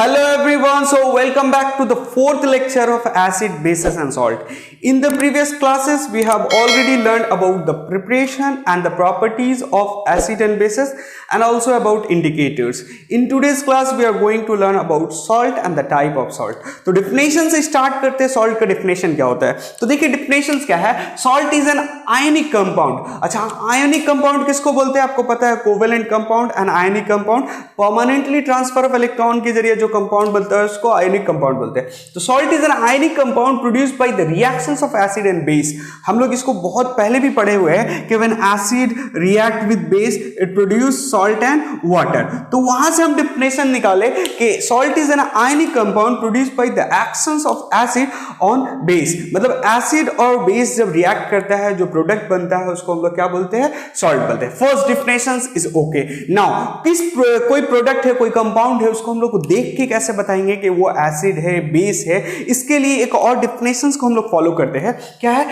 Hello everyone, so welcome back to the fourth lecture of acid, bases and salt. In the previous classes, we have already learned about the preparation and the properties of acid and bases and also about indicators. In today's class, we are going to learn about salt and the type of salt. तो definition से start करते हैं salt का definition क्या होता है. तो देखिए definitions क्या है. Salt is an ionic compound. अच्छा, ionic compound किसको बोलते हैं आपको पता है. Covalent compound and ionic compound. Permanently transfer of electron के जरिए जो कंपाउंड बनता है उसको आयनिक कंपाउंड बोलते हैं. तो salt is an ionic compound produced by the reactions of acid and base. हम लोग इसको बहुत पहले भी पढ़े हुए हैं कि when acid react with base it produce salt and water. तो वहां से हम डेफिनेशन निकाले कि salt is an ionic compound produced by the actions of acid on base. मतलब एसिड और बेस जब रिएक्ट करता है जो प्रोडक्ट बनता है उसको हम लोग क्या बोलते हैं, सॉल्ट बोलते हैं. First definition is okay. Now कोई प्रोडक्ट है, कोई कंपाउंड है, उसको हम लोग को देख के कैसे बताएंगे कि वो एसिड है, बेस है. इसके लिए एक और डेफिनेशंस को हम लोग फॉलो करते हैं. क्या है?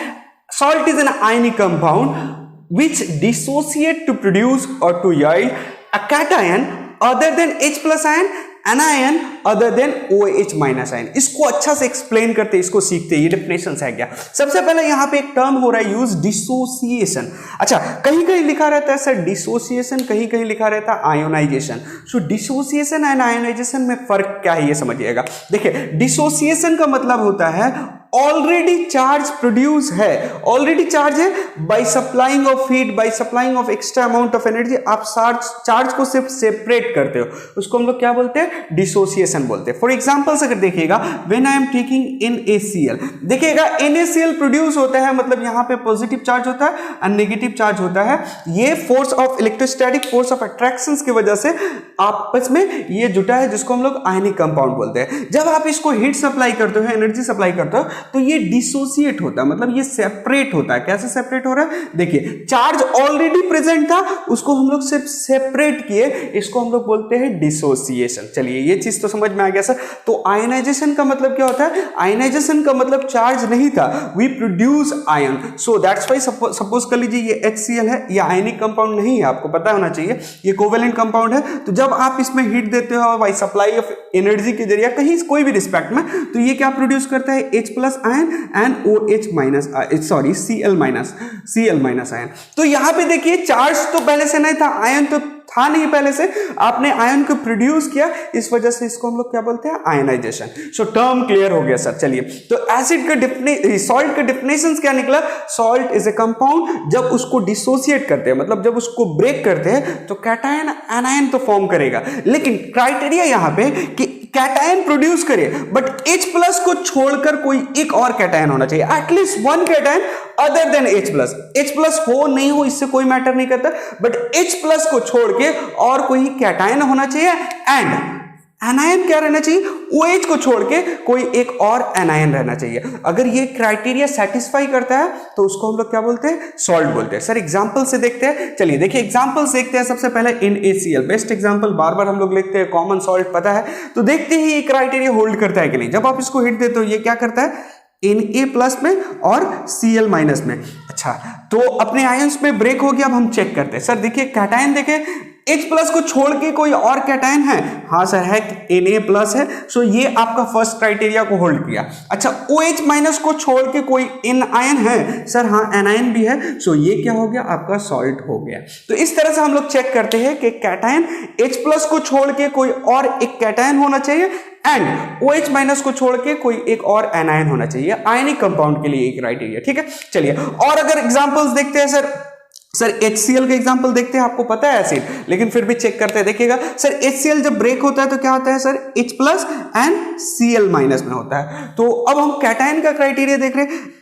Salt is an ionic compound which dissociate to produce or to yield a cation other than H plus ion, anion other than OH minus ion. इसको अच्छा से एक्सप्लेन करते हैं, इसको सीखते हैं. ये डेफिनेशन है क्या. सबसे पहले यहां पे एक टर्म हो रहा है यूज, डिसोसिएशन. अच्छा, कहीं कहीं लिखा रहता है सर डिसोसिएशन, कहीं कहीं लिखा रहता है ionization. So dissociation and ionization में फर्क क्या है ये समझिएगा. देखिए, डिसोसिएशन का मतलब होता है ऑलरेडी चार्ज प्रोड्यूस है, ऑलरेडी चार्ज है. By supplying of heat, by supplying of extra amount of energy आप चार्ज को सिर्फ सेपरेट करते हो, उसको हम लोग क्या बोलते हैं, डिसोसिएशन बोलते हैं. फॉर एग्जांपल्स अगर देखिएगा, when I am taking NaCl, देखिएगा NaCl प्रोड्यूस होता है, मतलब यहां पे पॉजिटिव चार्ज होता है और नेगेटिव चार्ज होता है. ये force of electrostatic force of attraction की वजह से आपस में ये जुटा है, जिसको हम लोग आयनिक कंपाउंड बोलते हैं. जब आप इसको हीट सप्लाई करते हो, एनर्जी सप्लाई करते हो, तो ये डिसोसिएट होता है, मतलब ये सेपरेट होता है. कैसे सेपरेट हो रहा है, देखिए चार्ज ऑलरेडी प्रेजेंट था, उसको हम लोग सिर्फ सेपरेट किए, इसको हम लोग बोलते हैं डिसोसिएशन. चलिए ये चीज तो समझ में आ गया सर. तो आयनाइजेशन का मतलब क्या होता है, आयनाइजेशन का मतलब चार्ज नहीं था, we produce ion. So that's why suppose कर लीजिए ये HCl है, ये आयनिक कंपाउंड नहीं है, आपको पता होना चाहिए, ये कोवेलेंट कंपाउंड है. तो जब आप इसमें हीट देते हो बाय सप्लाई ऑफ एनर्जी के जरिए कहीं कोई भी रिस्पेक्ट में, तो ये क्या प्रोड्यूस करता है, H plus ion and OH minus, sorry Cl minus ion. तो यहां पे देखिए चार्ज तो पहले से नहीं था, आयन तो था नहीं पहले से, आपने आयन को प्रोड्यूस किया, इस वजह से इसको हम लोग क्या बोलते हैं, आयनाइजेशन. सो टर्म क्लियर हो गया सर. चलिए, तो एसिड का सॉल्ट का डेफिनेशन क्या निकला, सॉल्ट इज ए कंपाउंड जब उसको डिसोसिएट करते हैं, मतलब जब उसको ब्रेक करते हैं तो कैटायन एनायन तो फॉर्म करेगा. लेकिन क्राइटेरिया यहां पे कि कैटायन प्रोड्यूस करे, बट H प्लस को छोड़कर कोई एक और कैटायन होना चाहिए, at least one cation other than H plus. H plus हो नहीं हो इससे कोई मैटर नहीं करता, बट H प्लस को छोड़ के और कोई कैटायन होना चाहिए. एंड एनायन क्या रहना चाहिए, OH को छोड़ के कोई एक और एनायन रहना चाहिए. अगर ये क्राइटेरिया सेटिस्फाई करता है तो उसको हम लोग क्या बोलते हैं, सॉल्ट बोलते हैं. सर एग्जांपल से देखते हैं. चलिए देखिए एग्जांपल्स देखते हैं. सबसे पहले NaCl बेस्ट एग्जांपल, बार बार हम लोग लिखते हैं, कॉमन सॉल्ट पता है. तो देखते ही ये क्राइटेरिया होल्ड करता है कि नहीं. जब आप इसको हिट देते हो ये क्या करता है, Na प्लस में और Cl माइनस में. अच्छा, तो अपने आयंस में ब्रेक हो गया. अब हम चेक करते हैं. सर देखिए कैटायन देखे, H प्लस को छोड़ के कोई और कैटायन है, हाँ सर है, Na प्लस है. सो ये आपका फर्स्ट क्राइटेरिया को होल्ड किया. अच्छा, OH माइनस को छोड़ के कोई एनायन है, सर हाँ एनायन भी है. सो ये क्या हो गया, आपका सॉल्ट हो गया. तो इस तरह से हम लोग चेक करते हैं कि कैटायन H प्लस को छोड़ के कोई और एक कैटायन होना चाहिए एंड OH माइनस को छोड़ के कोई एक और एनायन होना चाहिए. आयनिक कंपाउंड के लिए एक क्राइटेरिया. ठीक है, चलिए और अगर एग्जांपल्स देखते हैं सर HCl का एग्जांपल देखते हैं. आपको पता है एसिड, लेकिन फिर भी चेक करते हैं. देखिएगा सर HCl जब ब्रेक होता है तो क्या होता है sir, H plus and Cl minus में होता है. तो अब हम कैटायन का क्राइटेरिया देख रहे हैं,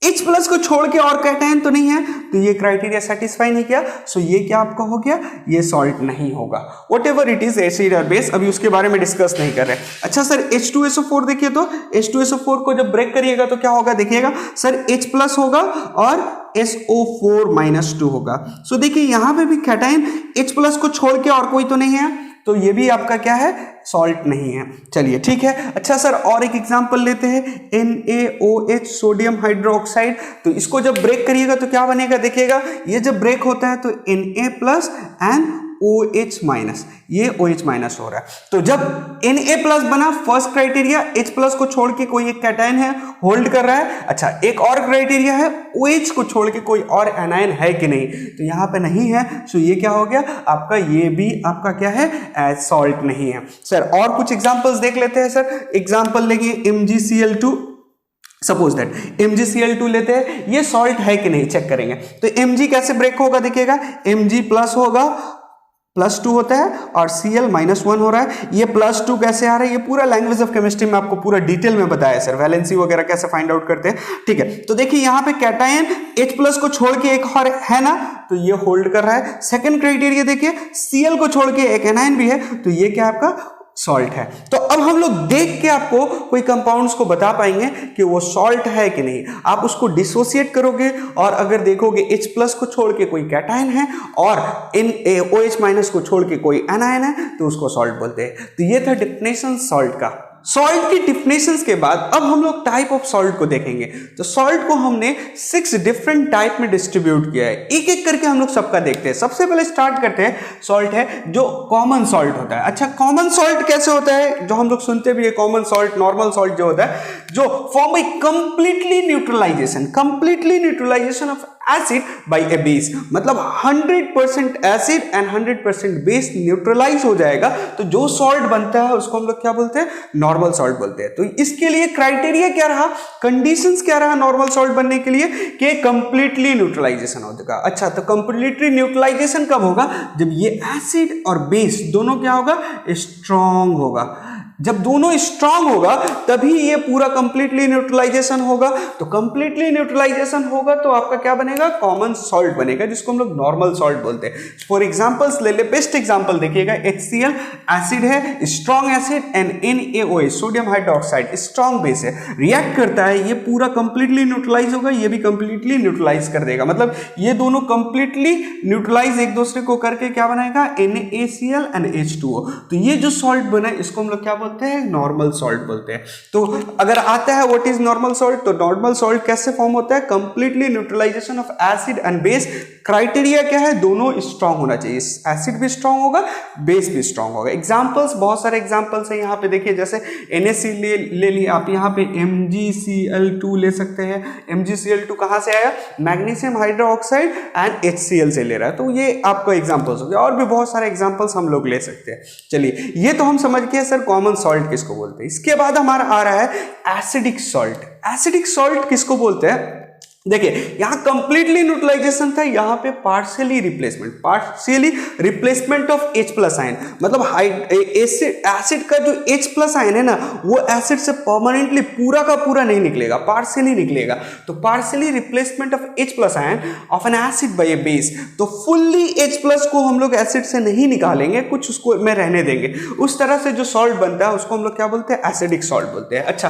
H प्लस को छोड़ के और कैटायन तो नहीं है, तो ये क्राइटेरिया सेटिस्फाई नहीं किया. सो ये क्या आपका हो गया, ये सॉल्ट नहीं होगा. What ever it is, acid और बेस, अभी उसके बारे में डिस्कस नहीं कर रहे. अच्छा सर H2SO4 देखिए, तो H2SO4 को जब ब्रेक करिएगा तो क्या होगा, देखिएगा सर H प्लस होगा और SO4 माइनस 2 होगा. सो देखिए यहां पे भी कैटायन H प्लस को छोड़ के और कोई तो नहीं है, तो ये भी आपका क्या है, सॉल्ट नहीं है. चलिए ठीक है. अच्छा सर और एक एग्जांपल लेते हैं, NaOH सोडियम हाइड्रोक्साइड. तो इसको जब ब्रेक करिएगा तो क्या बनेगा, देखिएगा ये जब ब्रेक होता है तो Na plus and OH minus, ये OH माइनस हो रहा है। तो जब Na+ बना, फर्स्ट क्राइटेरिया H+ को छोड़ के कोई एक कैटायन है, होल्ड कर रहा है। अच्छा, एक और क्राइटेरिया है OH को छोड़ के कोई और एनायन है कि नहीं, तो यहाँ पे नहीं है, सो ये क्या हो गया आपका, ये भी आपका क्या है, एज सॉल्ट नहीं है। सर और कुछ एग्जांपल्स देख लेते हैं सर। एग्जांपल लेंगे MgCl2, सपोज दैट MgCl2 लेते हैं, ये सॉल्ट है कि नहीं चेक करेंगे। तो Mg कैसे ब्रेक होगा देखिएगा, Mg+ होगा, +2 होता है, और Cl-1 हो रहा है। ये +2 कैसे आ रहा है, ये पूरा लैंग्वेज ऑफ केमिस्ट्री में आपको पूरा डिटेल में बताया है सर, वैलेंसी वगैरह कैसे फाइंड आउट करते हैं, ठीक है। तो देखिए यहाँ पे कैटायन H+ को छोड़ के एक और है ना, तो ये होल्ड कर रहा है। सेकंड क्राइटेरिया देखिए, Cl को छोड़ के एक एनायन भी है, तो ये क्या आपका सॉल्ट है। तो अब हम लोग देख के आपको कोई कंपाउंड्स को बता पाएंगे कि वो सॉल्ट है कि नहीं। आप उसको डिसोसिएट करोगे और अगर देखोगे H+ को छोड़ के कोई कैटायन है और OH- को छोड़ के कोई एनायन है, तो उसको सॉल्ट बोलते हैं। तो ये था डेफिनेशन सॉल्ट का। सॉल्ट की डिफिनेशंस के बाद अब हम लोग टाइप ऑफ सॉल्ट को देखेंगे। तो सॉल्ट को हमने 6 डिफरेंट टाइप में डिस्ट्रीब्यूट किया है, एक एक करके हम लोग सबका देखते हैं। सबसे पहले स्टार्ट करते हैं, सॉल्ट है जो कॉमन सॉल्ट होता है। अच्छा, कॉमन सॉल्ट कैसे होता है, जो हम लोग सुनते भी है कॉमन सॉल्ट, नॉर्मल सॉल्ट जो होता है, जो form by completely neutralization of acid by a base, मतलब 100% एसिड एंड 100% बेस न्यूट्रलाइज हो जाएगा, तो जो सॉल्ट बनता है उसको हम लोग क्या बोलते हैं, नॉर्मल सॉल्ट बोलते हैं। तो इसके लिए क्राइटेरिया क्या रहा, कंडीशंस क्या रहा नॉर्मल सॉल्ट बनने के लिए, कि कंप्लीटली न्यूट्रलाइजेशन होगा। अच्छा, तो कंप्लीटली न्यूट्रलाइजेशन कब होगा, जब ये एसिड और बेस दोनों क्या होगा, स्ट्रॉन्ग होगा। जब दोनों स्ट्रांग होगा तभी ये पूरा कंप्लीटली न्यूट्रलाइजेशन होगा। तो कंप्लीटली न्यूट्रलाइजेशन होगा तो आपका क्या बनेगा, कॉमन सॉल्ट बनेगा, जिसको हम लोग नॉर्मल सॉल्ट बोलते हैं। फॉर एग्जांपल्स ले ले, बेस्ट एग्जांपल देखिएगा, HCl एसिड है, strong acid, and NaOH sodium hydroxide strong base है, रिएक्ट करता है, ये पूरा कंप्लीटली न्यूट्रलाइज होगा, ये भी कंप्लीटली न्यूट्रलाइज कर देगा। मतलब ये दोनों कंप्लीटली न्यूट्रलाइज एक दूसरे को करके क्या बनाएगा, NaCl एंड H2O। तो ये जो सॉल्ट बना है इसको हम लोग क्या बोलते हैं, नॉर्मल सॉल्ट बोलते हैं। तो अगर आता है व्हाट इज नॉर्मल सॉल्ट, तो नॉर्मल सॉल्ट कैसे फॉर्म होता है, completely neutralization of acid and base. Criteria क्या है, दोनों स्ट्रांग होना चाहिए, एसिड भी स्ट्रांग होगा, बेस भी स्ट्रांग होगा। एग्जांपल्स, बहुत सारे एग्जांपल्स है यहाँ पे देखिए, जैसे NaC ले लिए आप, यहाँ पे MgCl2 ले सकते हैं। MgCl2 कहाँ से आया, मैग्नीशियम हाइड्रोक्साइड एंड HCl से ले रहा है, तो ये आपका एग्जांपल्स हो गया। और भी बहुत सारे एग्जांपल्स हम लोग ले सकते हैं। चलिए, ये तो हम समझ गए सर कॉमन सॉल्ट किसको बोलते हैं। इसके बाद हमारा आ रहा है एसिडिक सॉल्ट। एसिडिक सॉल्ट किसको बोलते हैं, देखिए यहां कंप्लीटली न्यूट्रलाइजेशन था, यहां पे partially replacement of H+ ion, मतलब एसिड का जो H+ आयन है ना, वो एसिड से परमानेंटली पूरा का पूरा नहीं निकलेगा, पार्शियली निकलेगा। तो partially replacement of H+ ion of N acid by a base. तो फुल्ली H+ को हम लोग एसिड से नहीं निकालेंगे, कुछ उसको में रहने देंगे। उस तरह से जो सॉल्ट बनता है उसको हम लोग क्या बोलते हैं, एसिडिक सॉल्ट बोलते हैं। अच्छा,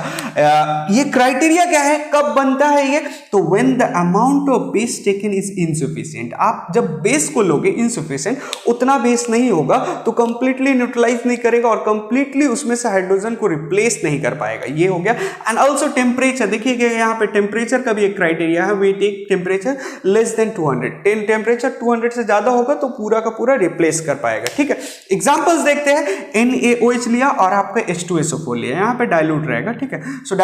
ये क्राइटेरिया क्या है, कब बनता है ये, तो when the amount of base taken is insufficient। आप जब बेस को लोगे insufficient, उतना बेस नहीं होगा तो कंप्लीटली न्यूट्रलाइज नहीं करेगा और कंप्लीटली उसमें से हाइड्रोजन को रिप्लेस नहीं कर पाएगा, ये हो गया। एंड ऑल्सो टेम्परेचर, देखिएगा यहाँ पे टेम्परेचर का भी एक क्राइटेरिया है, we take temperature less than 200। Temperature 200 से ज्यादा होगा तो पूरा का पूरा रिप्लेस कर पाएगा, ठीक है। एग्जांपल्स देखते हैं, NaOH लिया और आपका H2SO4 लिया, यहाँ पे डाइल्यूट रहेगा, ठीक है। सो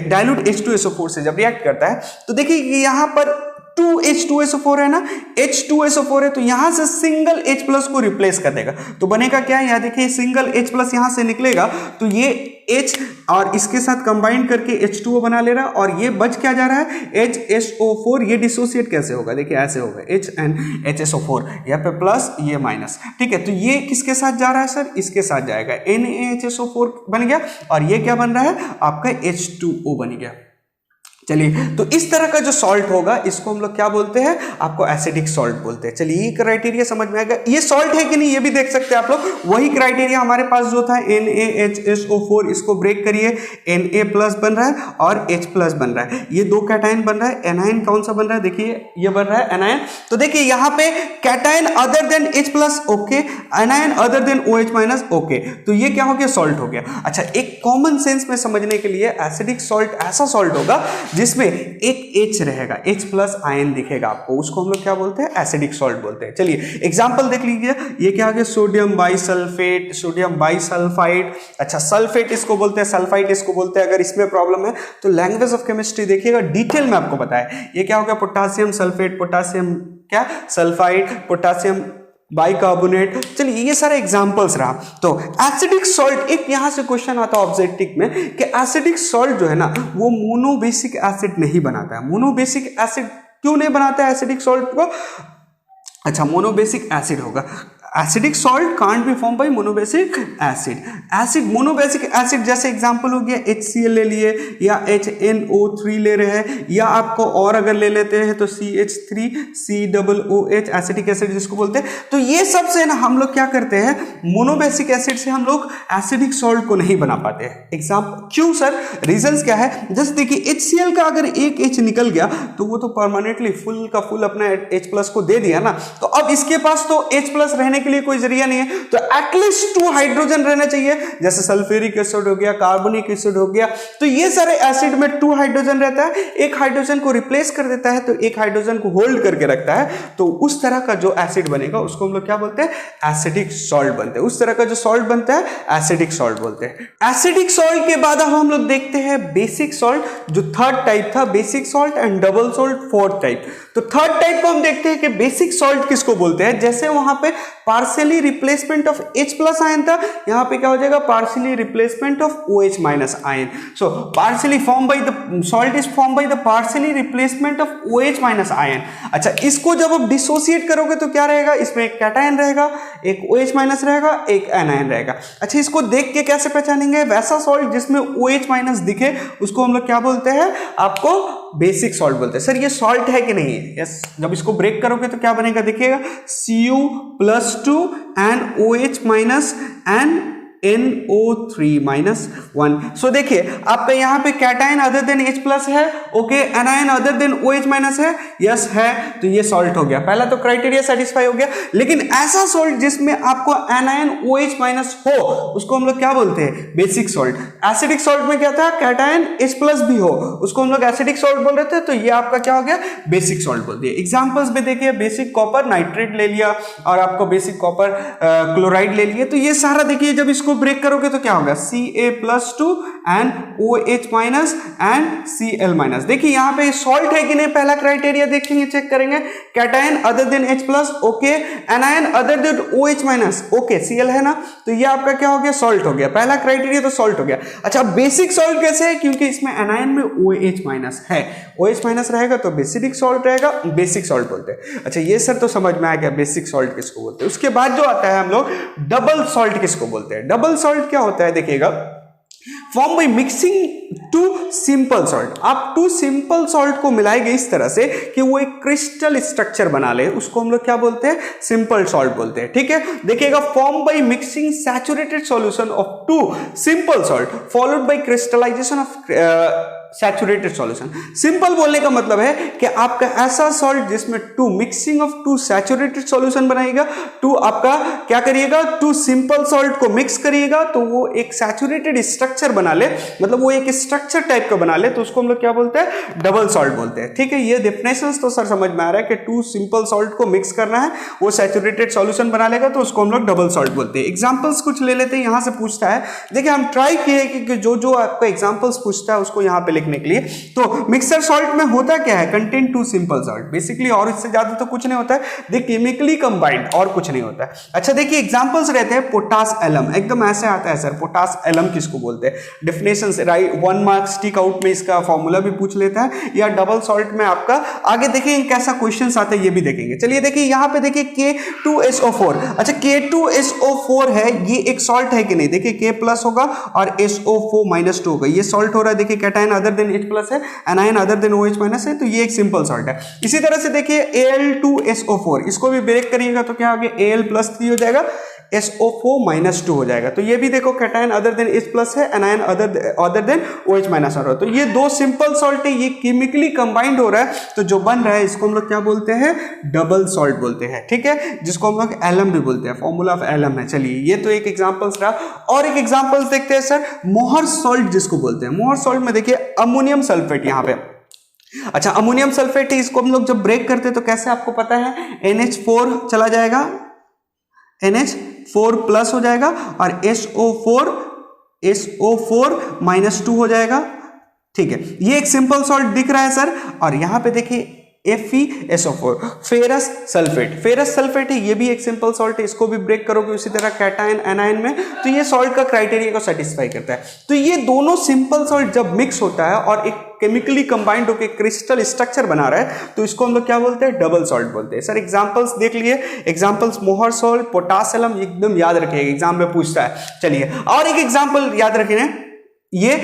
डाइल्यूट H2SO4 से जब रिएक्ट करता है तो देखिए कि यहां पर 2H2SO4 है ना, H2SO4 है, तो यहां से सिंगल H+ को रिप्लेस कर देगा। तो बनेगा क्या, यहां देखिए सिंगल H+ यहां से निकलेगा, तो ये H और इसके साथ कंबाइन करके H2O बना ले रहा है, और ये बच क्या जा रहा है, HSO4। ये डिसोसिएट कैसे होगा, देखिए ऐसे होगा, H and HSO4, यहाँ पे प्लस ये माइनस, ठीक है। तो ये किसके साथ जा रहा है सर, इसके साथ जाएगा, NaHSO4 बन गया, और ये क्या बन रहा है आपका H2O बन गया। चलिए, तो इस तरह का जो सॉल्ट होगा इसको हम लोग क्या बोलते हैं, आपको एसिडिक सॉल्ट बोलते हैं। चलिए, ये क्राइटेरिया समझ में आएगा, ये सॉल्ट है कि नहीं ये भी देख सकते हैं आप लोग। वही क्राइटेरिया हमारे पास जो था NaHSO4, इसको ब्रेक करिए, Na+ बन रहा है और H+ बन रहा है, ये दो कैटायन बन रहा है। एनायन कौन सा बन रहा है, देखिए ये बन रहा है एनायन। तो देखिए यहाँ पे cation other than H+, okay, anion other than OH-, okay, तो ये क्या हो गया, सॉल्ट हो गया। अच्छा, एक कॉमन सेंस में समझने के लिए एसिडिक सॉल्ट ऐसा सॉल्ट होगा जिसमें एक H रहेगा, H प्लस आयन दिखेगा आपको, उसको हम लोग क्या बोलते हैं, एसिडिक सॉल्ट बोलते हैं। चलिए एग्जांपल देख लीजिए, ये क्या आ गया, सोडियम बाइसल्फेट, सोडियम बाइसल्फाइड। अच्छा सल्फेट इसको बोलते हैं, सल्फाइड इसको बोलते हैं। अगर इसमें प्रॉब्लम है तो लैंग्वेज ऑफ केमिस्ट्री देखिएगा, डिटेल में आपको बताया। ये क्या हो गया, पोटासियम सल्फेट, पोटासियम क्या सल्फाइड, पोटासियम बाइकार्बोनेट। चलिए ये सारे एग्जांपल्स रहा। तो एसिडिक सॉल्ट, एक यहां से क्वेश्चन आता है ऑब्जेक्टिव में कि एसिडिक सॉल्ट जो है ना वो मोनोबेसिक एसिड नहीं बनाता है। मोनोबेसिक एसिड क्यों नहीं बनाता है एसिडिक सॉल्ट को? अच्छा मोनोबेसिक एसिड होगा, acidic salt can't be form by monobasic acid. Acid monobasic acid जैसे एग्जांपल हो गया HCl ले लिए, या HNO3 ले रहे हैं, या आपको और अगर ले लेते हैं तो CH3COOH एसिडिक एसिड जिसको बोलते हैं। तो ये सब से ना हम लोग क्या करते हैं, मोनोबेसिक एसिड से हम लोग एसिडिक सॉल्ट को नहीं बना पाते हैं। एग्जाम्पल क्यों सर, रीजंस क्या है? जैसे देखिए HCl का अगर एक H निकल गया तो वो तो परमानेंटली फुल का फुल अपना H प्लस को दे दिया ना, तो अब इसके पास तो H प्लस रहने के लिए कोई जरिया नहीं है, तो एटलीस्ट 2 हाइड्रोजन रहना चाहिए। जैसे सल्फ्यूरिक एसिड हो गया, कार्बोनिक एसिड हो गया, तो ये सारे एसिड में 2 हाइड्रोजन रहता है, एक हाइड्रोजन को रिप्लेस कर देता है तो एक हाइड्रोजन को होल्ड करके रखता है। तो उस तरह का जो एसिड बनेगा उसको हम लोग क्या बोलते हैं, एसिडिक सॉल्ट बनते हैं। उस तरह का जो सॉल्ट बनता है एसिडिक सॉल्ट बोलते हैं। एसिडिक सॉल्ट के बाद हम लोग देखते हैं बेसिक सॉल्ट, जो थर्ड टाइप था, basic salt and double salt fourth type. तो थर्ड टाइप को हम देखते हैं कि बेसिक सॉल्ट किसको बोलते हैं। जैसे वहां पे partially replacement of H plus ion था, यहां पे क्या हो जाएगा, partially replacement of OH minus ion. So partially form by the salt is form by the partially replacement of OH minus ion. अच्छा इसको जब आप डिसोसिएट करोगे तो क्या रहेगा, इसमें एक कैटायन रहेगा, एक OH माइनस रहेगा, एक एनायन रहेगा। अच्छा इसको देख के कैसे पहचानेंगे, वैसा सॉल्ट जिसमें OH माइनस दिखे उसको हम लोग क्या बोलते हैं, आपको बेसिक सॉल्ट बोलते हैं। सर ये सॉल्ट है कि नहीं है? यस, जब इसको ब्रेक करोगे तो क्या बनेगा, देखिएगा Cu+2 and OH minus and NO3-1। So देखिए आपका यहाँ पे cation other than H plus है, okay, anion other than OH minus है, यस है, तो ये सॉल्ट हो गया। पहला तो क्राइटेरिया सेटिस्फाई हो गया। लेकिन ऐसा सॉल्ट जिसमें आपको एनायन OH माइनस हो उसको हम लोग क्या बोलते हैं, बेसिक सॉल्ट। एसिडिक सॉल्ट में क्या था, कैटायन H प्लस भी हो उसको हम लोग एसिडिक सॉल्ट बोल रहे थे, तो ये आपका क्या हो गया, बेसिक सॉल्ट बोल दिया। एग्जाम्पल्स में देखिए, बेसिक कॉपर नाइट्रेट ले लिया और आपको बेसिक कॉपर क्लोराइड ले लिया। तो ये सारा देखिए जब इसको ब्रेक करोगे तो क्या होगा, Ca+2 and OH minus and Cl minus. देखिए यहाँ पे सॉल्ट है कि नहीं, पहला क्राइटेरिया देखेंगे, चेक करेंगे, cation other than H plus, okay, anion other than OH minus, okay, Cl है ना, तो ये आपका क्या हो गया, सॉल्ट हो गया। पहला क्राइटेरिया तो सॉल्ट हो गया। अच्छा बेसिक सॉल्ट कैसे है, क्योंकि इसमें एनायन में OH माइनस है, OH माइनस रहेगा तो बेसिडिक सॉल्ट रहेगा, बेसिक सॉल्ट बोलते हैं। अच्छा ये सर तो समझ में आ गया बेसिक सॉल्ट किसको बोलते हैं। उसके बाद जो आता है हम लोग डबल सॉल्ट किसको बोलते हैं। डबल सॉल्ट क्या होता है, देखिएगा, form by mixing 2 simple salt. आप 2 सिंपल सॉल्ट को मिलाएंगे इस तरह से कि वो एक क्रिस्टल स्ट्रक्चर बना ले, उसको हम लोग क्या बोलते हैं, सिंपल सॉल्ट बोलते हैं। ठीक है, देखिएगा, form by mixing saturated solution of 2 simple salt followed by crystallization of saturated solution. Simple बोलने का मतलब है कि आपका ऐसा सॉल्ट जिसमें 2 मिक्सिंग ऑफ 2 सैचुरेटेड सॉल्यूशन बनाएगा, 2 आपका क्या करिएगा, 2 सिंपल सॉल्ट को मिक्स करिएगा तो वो एक सैचुरेटेड स्ट्रक्चर बना ले, मतलब वो एक स्ट्रक्चर टाइप का बना ले, तो उसको हम लोग क्या बोलते हैं, डबल सॉल्ट बोलते हैं। ठीक है, ये डेफिनेशंस तो सर समझ में आ रहा है कि 2 सिंपल सॉल्ट को मिक्स करना है, वो सैचुरेटेड सॉल्यूशन बना लेगा तो उसको हम लोग डबल सॉल्ट बोलते हैं। एग्जांपल्स कुछ ले लेते हैं, यहां से पूछता है, देखिए हम ट्राई किए कि जो जो आपका एग्जांपल्स पूछता है उसको यहां पे लिखने के लिए। तो मिक्सर सॉल्ट में होता क्या है, कंटेन 2 सिंपल सॉल्ट बेसिकली, और इससे ज्यादा तो कुछ नहीं होता है, दे केमिकली कंबाइंड, और कुछ नहीं होता है। अच्छा देखिए एग्जांपल्स रहते हैं, पोटास एलम, एकदम ऐसे आता है सर, पोटास एलम किसको बोलते हैं, डेफिनेशन से राइट, 1 मार्क स्टिक आउट में इसका फॉर्मूला भी पूछ लेता है, या डबल सॉल्ट में आपका आगे देखेंगे कैसा क्वेश्चन आता है ये भी देखेंगे। चलिए देखिए यहाँ पे देखिए K2SO4। अच्छा K2SO4 है, ये एक सॉल्ट है कि नहीं, देखिए K प्लस होगा और SO4-2 होगा, ये सॉल्ट हो रहा है। देखिए cation other than H plus है, anion other than OH minus है, तो ये एक सिंपल सॉल्ट है। इसी तरह से देखिए Al2SO4, इसको भी ब्रेक करिएगा तो क्या आगे Al+3 हो जाएगा, SO4-2 हो जाएगा। तो ये भी देखो cation other than H plus है, anion other than OH minus है, तो ये 2 सिंपल सॉल्ट है, ये केमिकली कंबाइंड हो रहा है, तो जो बन रहा है इसको हम लोग क्या बोलते हैं, डबल सॉल्ट बोलते हैं। ठीक है, जिसको हम लोग एलम भी बोलते हैं, फॉर्मूला ऑफ एलम है। चलिए ये तो एक एग्जांपल्स रहा, और एक एग्जांपल्स देखते हैं सर, मोहर सॉल्ट जिसको बोलते हैं। मोहर सॉल्ट में देखिए अमोनियम सल्फेट, यहाँ पे अच्छा, अमोनियम सल्फेट है, इसको हम लोग जब ब्रेक करते हैं तो कैसे आपको पता है, NH4 चला जाएगा, NH4 प्लस हो जाएगा और SO4 -2 हो जाएगा। ठीक है, ये एक सिंपल सॉल्ट दिख रहा है सर। और यहां पे देखिए FeSO4 फेरस सल्फेट है, ये भी एक सिंपल सॉल्ट है, इसको भी ब्रेक करोगे उसी तरह कैटायन एनायन में, तो ये सॉल्ट का क्राइटेरिया को सेटिस्फाई करता है। तो ये दोनों सिंपल सॉल्ट जब मिक्स होता है और एक केमिकली कंबाइंड होकर क्रिस्टल स्ट्रक्चर बना रहा है, तो इसको हम लोग क्या बोलते हैं, डबल सॉल्ट बोलते हैं। सर एग्जांपल्स देख लिए, एग्जांपल्स मोहर सॉल्ट, पोटासियम, एकदम याद रखिएगा, एग्जाम में पूछता है। चलिए और एक एग्जांपल याद रखिए, ये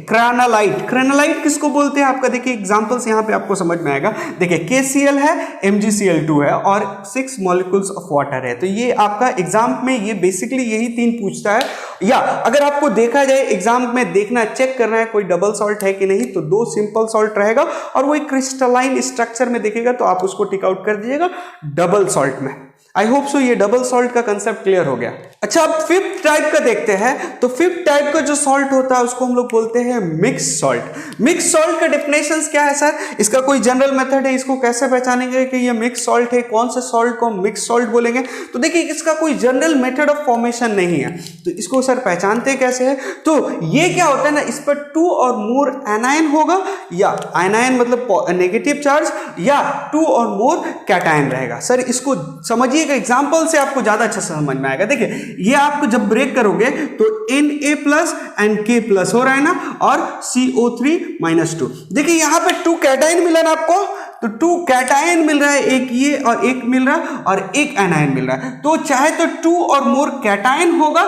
क्रेनालाइट किसको बोलते हैं आपका, देखिए एग्जांपल्स यहां पे आपको समझ में आएगा। देखिए KCl है, MgCl2 है और 6 मॉलिक्यूल्स ऑफ वाटर है। तो ये आपका एग्जाम में ये बेसिकली यही 3 पूछता है। या अगर आपको देखा जाए एग्जाम में देखना चेक करना है कोई डबल सॉल्ट है कि नहीं, तो 2 सिंपल सॉल्ट रहेगा और वो एक क्रिस्टलाइन स्ट्रक्चर में दिखेगा, तो आप उसको टिक आउट कर दीजिएगा डबल सॉल्ट में। आई होप सो ये डबल सॉल्ट का कंसेप्ट क्लियर हो गया। अच्छा, अब 5th टाइप का देखते हैं। तो 5th टाइप का जो सॉल्ट होता है उसको हम लोग बोलते हैं मिक्स सॉल्ट। मिक्स सॉल्ट का डेफिनेशंस क्या है सर, इसका कोई जनरल मेथड है, इसको कैसे पहचानेंगे कि ये मिक्स सॉल्ट है, कौन से सॉल्ट को मिक्स सॉल्ट बोलेंगे। तो देखिए इसका कोई जनरल मेथड ऑफ फॉर्मेशन नहीं है, तो इसको सर पहचानते कैसे है। तो ये क्या होता है ना, इस पर 2 और मोर एनायन होगा, या आयनायन मतलब नेगेटिव चार्ज, या 2 और मोर कैटायन रहेगा। सर इसको समझिए, एग्जांपल से आपको ज्यादा अच्छा समझ में आएगा। देखिए ये आपको जब ब्रेक करोगे तो Na plus and K plus हो रहा है ना, और CO3 -2। देखिए यहां पे 2 कैटायन मिला ना आपको, तो 2 कैटायन मिल रहा है, एक ये और एक मिल रहा है और एक एनायन मिल रहा है। तो चाहे तो 2 और मोर कैटायन होगा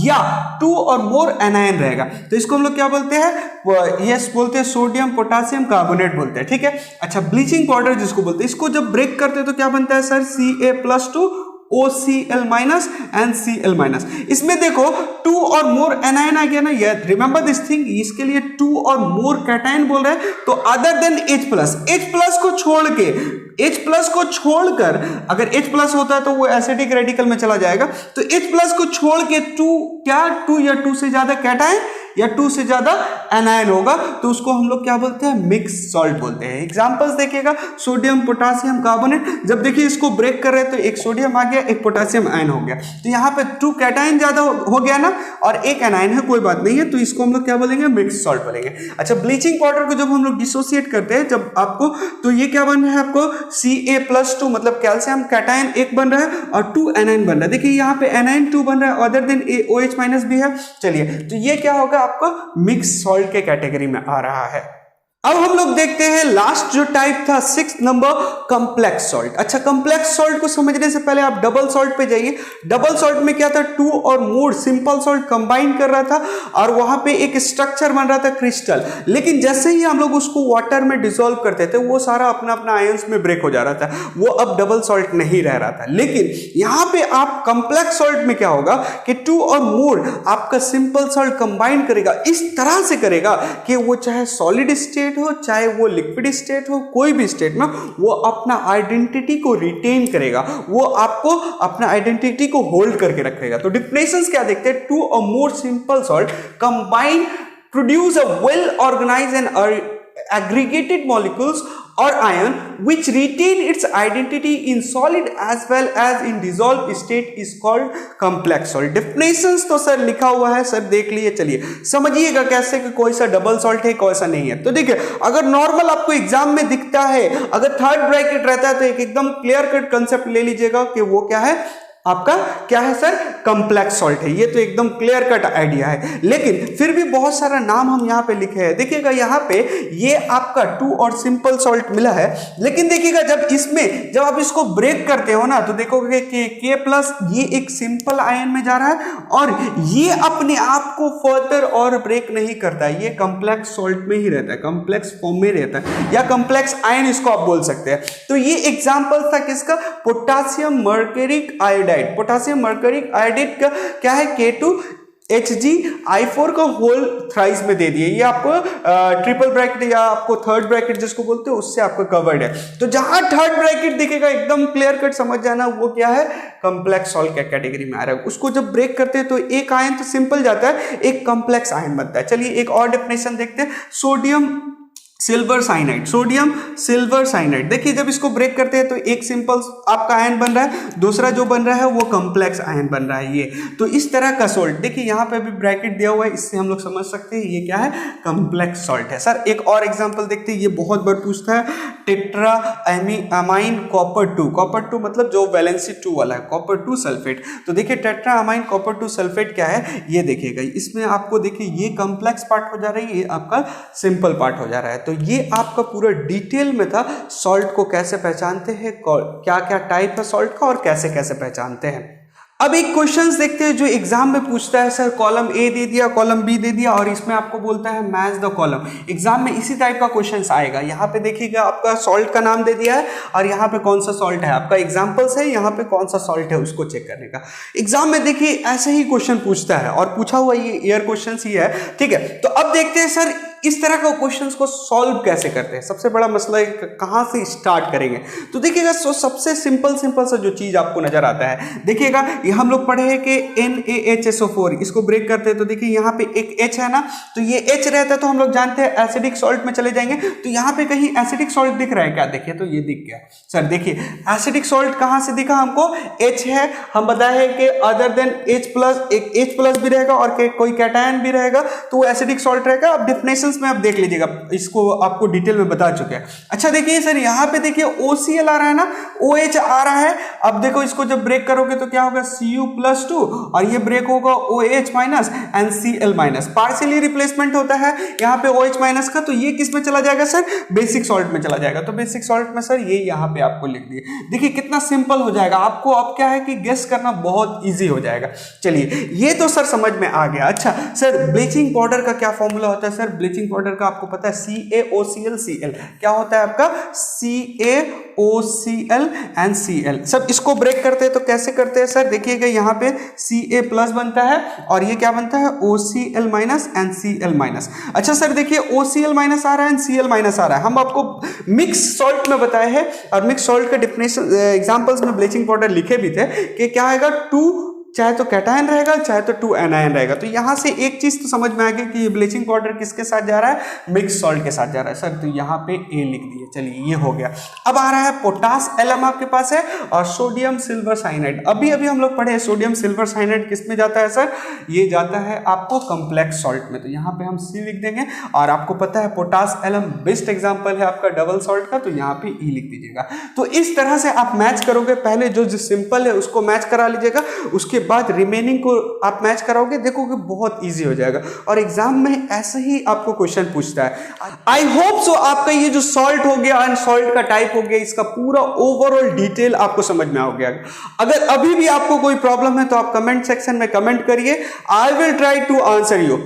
या 2 और मोर एनायन रहेगा। तो इसको हम लोग क्या बोलते हैं, यस बोलते हैं सोडियम पोटासियम कार्बोनेट बोलते हैं। ठीक है। अच्छा, ब्लीचिंग पाउडर जिसको बोलते हैं, इसको जब ब्रेक करते हैं तो क्या बनता है sir, Ca+2 OCl- and Cl-। इसमें देखो 2 और मोर एनायन आ गया ना, ये रिमेंबर दिस थिंग, इसके लिए 2 और मोर कैटायन बोल रहे हैं। तो अदर देन H+ को छोड़ के, H+ को छोड़कर, अगर H+ होता है तो वो एसिडिक रेडिकल में चला जाएगा। तो H+ को छोड़ के 2 या 2 से ज्यादा कैटायन या 2 से ज्यादा एनायन होगा, तो उसको हम लोग क्या बोलते हैं, मिक्स सॉल्ट बोलते हैं। एग्जांपल्स देखिएगा, सोडियम पोटासियम कार्बोनेट, जब देखिए इसको ब्रेक कर रहे हैं तो एक सोडियम आ गया, एक पोटासियम आयन हो गया, तो यहाँ पे 2 कैटायन ज्यादा हो गया ना, और एक एनायन है, कोई बात नहीं है, तो इसको हम लोग क्या बोलेंगे, मिक्स सॉल्ट बोलेंगे। अच्छा, ब्लीचिंग पाउडर को जब हम लोग डिसोसिएट करते हैं जब आपको, तो ये क्या बन रहा है आपको, Ca+2 मतलब कैल्शियम कैटायन एक बन रहा है और 2 एनायन बन रहा है। देखिए यहाँ पे एनायन 2 बन रहा है, अदर देन OH- भी है। चलिए, तो ये क्या होगा, आपका मिक्स सॉल्ट के कैटेगरी में आ रहा है। अब हम लोग देखते हैं लास्ट जो टाइप था 6th नंबर, कंप्लेक्स सॉल्ट। अच्छा, कंप्लेक्स सॉल्ट को समझने से पहले आप डबल सॉल्ट पे जाइए। डबल सॉल्ट में क्या था, 2 और मोर सिंपल सॉल्ट कंबाइन कर रहा था और वहां पे एक स्ट्रक्चर बन रहा था क्रिस्टल। लेकिन जैसे ही हम लोग उसको वाटर में डिसॉल्व करते थे, वो सारा अपना अपना आयंस में ब्रेक हो जा रहा था, वो अब डबल सॉल्ट नहीं रह रहा था। लेकिन यहां पे आप कंप्लेक्स सॉल्ट में क्या होगा कि 2 और मोर आपका सिंपल सॉल्ट कंबाइन करेगा, इस तरह से करेगा कि वो चाहे सॉलिड स्टेट हो, चाहे वो लिक्विड स्टेट हो, कोई भी स्टेट में वो अपना आइडेंटिटी को रिटेन करेगा, वो आपको अपना आइडेंटिटी को होल्ड करके रखेगा। तो डिफिनेशंस क्या देखते हैं, 2 और more simple salt combine produce a well organized and aggregated molecules or ion which retain its identity in solid as well as in dissolved state is called complex salt। definitions तो sir लिखा हुआ है, sir देख लिए, चलिए समझिएगा कैसे कि कोई सा डबल सॉल्ट है, कोई सा नहीं है। तो देखिए, अगर नॉर्मल आपको एग्जाम में दिखता है, अगर 3rd ब्रैकेट रहता है, तो एक एकदम क्लियर कट कंसेप्ट ले लीजिएगा कि वो क्या है, आपका क्या है सर, कंप्लेक्स सॉल्ट है। ये तो एकदम क्लियर कट आइडिया है, लेकिन फिर भी बहुत सारा नाम हम यहाँ पे लिखे हैं। देखिएगा यहाँ पे ये आपका 2 और सिंपल सॉल्ट मिला है, लेकिन देखिएगा जब आप इसको ब्रेक करते हो ना, तो देखोगे कि K+ ये एक सिंपल आयन में जा रहा है और ये अपने आप को फर्दर और ब्रेक नहीं करता है, ये कंप्लेक्स सॉल्ट में ही रहता है, कंप्लेक्स फॉर्म में रहता है, या कंप्लेक्स आयन इसको आप बोल सकते हैं। तो ये एग्जाम्पल था किसका, potassium mercuric iodide. Potassium mercuric iodide का क्या है, K2HgI4 का होल थ्राइस में दे दिए। ये आपको ट्रिपल ब्रैकेट या आपको 3rd ब्रैकेट जिसको बोलते हैं उससे आपको कवर्ड है। तो जहां 3rd ब्रैकेट दिखेगा एकदम क्लियर कट समझ जाना, वो क्या है, कंप्लेक्स सॉल्ट के कैटेगरी में आ रहा है। उसको जब ब्रेक करते हैं तो एक आयन तो सिंपल जाता है, एक कंप्लेक्स आयन बनता है। चलिए एक और डेफिनेशन देखते हैं, sodium silver cyanide, sodium silver cyanide. देखिए जब इसको ब्रेक करते हैं तो एक सिंपल आपका आयन बन रहा है, दूसरा जो बन रहा है वो कॉम्प्लेक्स आयन बन रहा है ये। तो इस तरह का सॉल्ट, देखिए यहाँ पे भी ब्रैकेट दिया हुआ है, इससे हम लोग समझ सकते हैं ये क्या है, कॉम्प्लेक्स सॉल्ट है। सर एक और एग्जांपल देखते हैं, ये बहुत बार पूछता है, टेट्रा अमाइन कॉपर 2। कॉपर 2 मतलब जो वैलेंसी 2 वाला है, कॉपर 2 सल्फेट। तो देखिए टेट्रा अमाइन कॉपर 2 सल्फेट क्या है, ये देखिएगा, इसमें आपको देखिए ये कॉम्प्लेक्स पार्ट हो जा रहा है, ये आपका सिंपल पार्ट हो जा रहा है। तो ये आपका पूरा डिटेल में था सॉल्ट को कैसे पहचानते हैं, क्या क्या टाइप है सॉल्ट का और कैसे कैसे पहचानते हैं। अब एक क्वेश्चंस देखते हैं जो एग्जाम में पूछता है, सर कॉलम ए दे दिया, कॉलम बी दे दिया और इसमें आपको बोलता है मैच द कॉलम। एग्जाम में इसी टाइप का क्वेश्चंस आएगा। यहाँ पे देखिएगा आपका सॉल्ट का नाम दे दिया है और यहाँ पे कौन सा सॉल्ट है, आपका एग्जाम्पल्स है, यहाँ पे कौन सा सॉल्ट है उसको चेक करने का। एग्जाम में देखिए ऐसे ही क्वेश्चन पूछता है और पूछा हुआ ये एयर क्वेश्चन ही है, ठीक है। तो अब देखते हैं सर इस तरह का क्वेश्चंस को सॉल्व कैसे करते हैं। सबसे बड़ा मसला है कहां से स्टार्ट करेंगे। तो देखिएगा सबसे सिंपल सा जो चीज आपको नजर आता है, देखिएगा ये हम लोग पढ़े हैं कि NaHSO4, इसको ब्रेक करते हैं तो देखिए यहाँ पे एक H है ना, तो ये H रहता है तो हम लोग जानते हैं एसिडिक सॉल्ट में चले जाएंगे। तो यहाँ पे कहीं एसिडिक सॉल्ट दिख रहा है क्या, देखिए तो ये दिख गया। सर देखिए एसिडिक सॉल्ट कहां से दिखा हमको, H है, हम बताए कि अदर देन H+, एक H+ भी रहेगा और कोई कैटायन भी रहेगा तो वो एसिडिक सॉल्ट रहेगा। अब डेफिनेशन में आप देख लीजिएगा, इसको आपको डिटेल में बता चुके हैं। अच्छा देखिए सर यहाँ पे देखिए OCl आ रहा है ना, OH आ रहा है। अब देखो इसको जब ब्रेक करोगे तो क्या होगा, Cu+2 और ये ब्रेक होगा OH- and Cl-, partially replacement होता है यहाँ पे OH- का, तो ये किस में चला जाएगा सर, बेसिक सॉल्ट में चला जाएगा। तो बेसिक सॉल्ट में सर ये यहाँ पे आपको लिख दिए। देखिए कितना सिंपल हो जाएगा, आपको अब क्या है कि गेस करना बहुत ईजी हो जाएगा। चलिए ये तो सर समझ में आ गया। अच्छा सर ब्लीचिंग पाउडर का क्या फॉर्मूला होता है, सर ब्लीचिंग पाउडर का आपको पता है CaOCl, क्या होता है आपका CaOCl एंड Cl। सब इसको ब्रेक करते हैं तो कैसे करते हैं सर, देखिएगा यहाँ पे Ca+ बनता है और ये क्या बनता है OCl- एंड Cl-। अच्छा सर देखिए OCl- आ रहा है एंड Cl- आ रहा है, हम आपको मिक्स सॉल्ट में बताए हैं और मिक्स सॉल्ट का डिफिनेशन एग्जांपल्स में ब्लीचिंग पाउडर लिखे भी थे कि क्या आएगा, 2 चाहे तो कैटायन रहेगा चाहे तो 2 एनायन रहेगा। तो यहां से एक चीज तो समझ में आ गई कि ये ब्लीचिंग पाउडर किसके साथ जा रहा है, मिक्स सॉल्ट के साथ जा रहा है। सर तो यहाँ पे A लिख दिए, चलिए ये हो गया। अब आ रहा है पोटास एलम आपके पास है और सोडियम सिल्वर साइनाइड। अभी हम लोग पढ़े सोडियम सिल्वर साइनाइड किस में जाता है सर, ये जाता है आपको कॉम्प्लेक्स सॉल्ट में, तो यहाँ पे हम C लिख देंगे। और आपको पता है पोटास एलम बेस्ट एग्जाम्पल है आपका डबल सॉल्ट का, तो यहाँ पे E लिख दीजिएगा। तो इस तरह से आप मैच करोगे, पहले जो सिंपल है उसको मैच करा लीजिएगा, उसके बाद रिमेनिंग को आप मैच कराओगे, देखोगे बहुत इजी हो जाएगा। और एग्जाम में ऐसे ही आपको क्वेश्चन पूछता है। आई होप सो आपका ये जो सॉल्ट हो गया एंड सॉल्ट का टाइप हो गया, इसका पूरा ओवरऑल डिटेल आपको समझ में आ गया। अगर अभी भी आपको कोई प्रॉब्लम है तो आप कमेंट सेक्शन में कमेंट करिए, I will try to answer you.